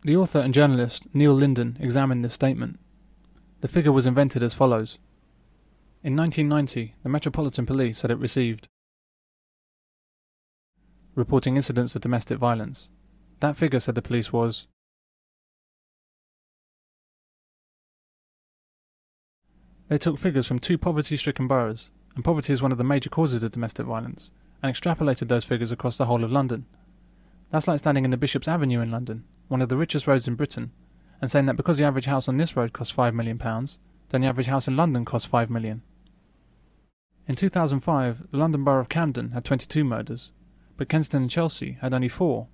The author and journalist Neil Linden examined this statement. The figure was invented as follows. In 1990, the Metropolitan Police said it received reporting incidents of domestic violence. That figure, said the police, was they took figures from 2 poverty-stricken boroughs, and poverty is one of the major causes of domestic violence, and extrapolated those figures across the whole of London. That's like standing in the Bishop's Avenue in London, one of the richest roads in Britain, and saying that because the average house on this road costs £5 million, then the average house in London costs £5 million. In 2005, the London Borough of Camden had 22 murders, but Kensington and Chelsea had only 4.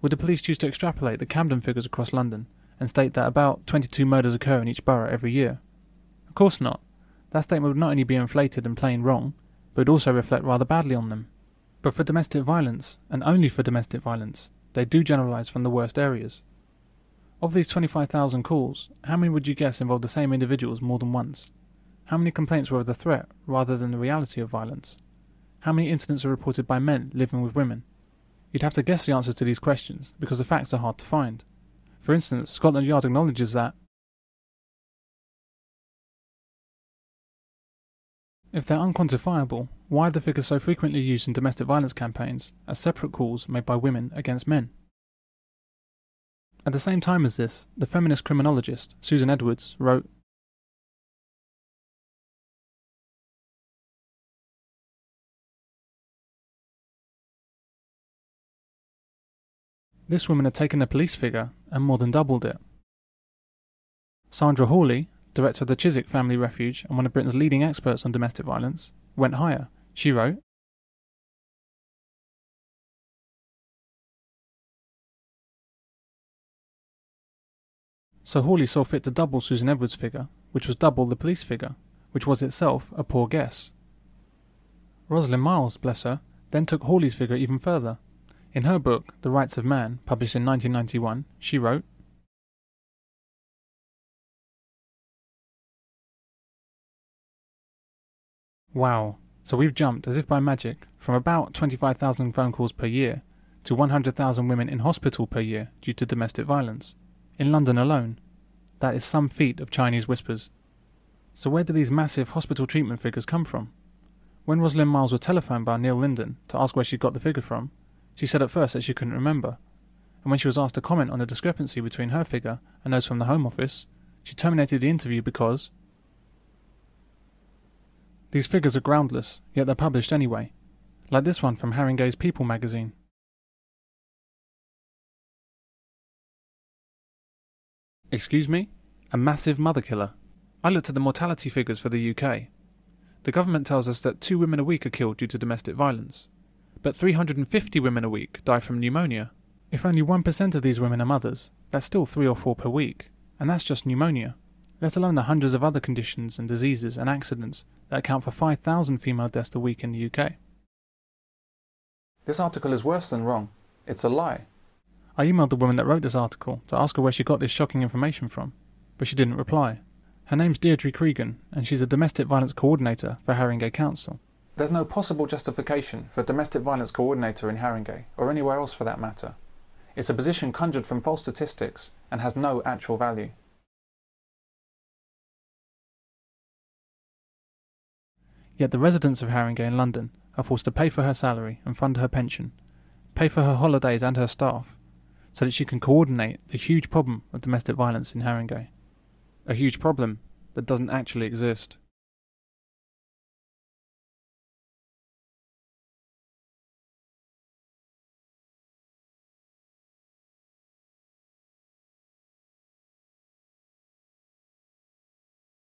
Would the police choose to extrapolate the Camden figures across London and state that about 22 murders occur in each borough every year? Of course not. That statement would not only be inflated and plain wrong, but would also reflect rather badly on them. But for domestic violence, and only for domestic violence, they do generalise from the worst areas. Of these 25,000 calls, how many would you guess involved the same individuals more than once? How many complaints were of the threat rather than the reality of violence? How many incidents are reported by men living with women? You'd have to guess the answers to these questions because the facts are hard to find. For instance, Scotland Yard acknowledges that if they're unquantifiable, why are the figures so frequently used in domestic violence campaigns as separate calls made by women against men? At the same time as this, the feminist criminologist Susan Edwards wrote, this woman had taken the police figure and more than doubled it. Sandra Horley, director of the Chiswick Family Refuge and one of Britain's leading experts on domestic violence, went higher. She wrote, so Horley saw fit to double Susan Edwards' figure, which was double the police figure, which was itself a poor guess. Rosalind Miles, bless her, then took Horley's figure even further. In her book, The Rights of Man, published in 1991, she wrote, wow, so we've jumped, as if by magic, from about 25,000 phone calls per year to 100,000 women in hospital per year due to domestic violence. In London alone. That is some feat of Chinese whispers. So where do these massive hospital treatment figures come from? When Rosalind Miles was telephoned by Neil Linden to ask where she got the figure from, she said at first that she couldn't remember, and when she was asked to comment on the discrepancy between her figure and those from the Home Office, she terminated the interview because these figures are groundless, yet they're published anyway, like this one from Haringey's People magazine. Excuse me? A massive mother killer. I looked at the mortality figures for the UK. The government tells us that 2 women a week are killed due to domestic violence, but 350 women a week die from pneumonia. If only 1% of these women are mothers, that's still 3 or 4 per week, and that's just pneumonia, let alone the hundreds of other conditions and diseases and accidents that account for 5,000 female deaths a week in the UK. This article is worse than wrong. It's a lie. I emailed the woman that wrote this article to ask her where she got this shocking information from, but she didn't reply. Her name's Deirdre Cregan, and she's a domestic violence coordinator for Haringey Council. There's no possible justification for a domestic violence coordinator in Haringey, or anywhere else for that matter. It's a position conjured from false statistics and has no actual value. Yet the residents of Haringey in London are forced to pay for her salary and fund her pension, pay for her holidays and her staff, so that she can coordinate the huge problem of domestic violence in Haringey. A huge problem that doesn't actually exist.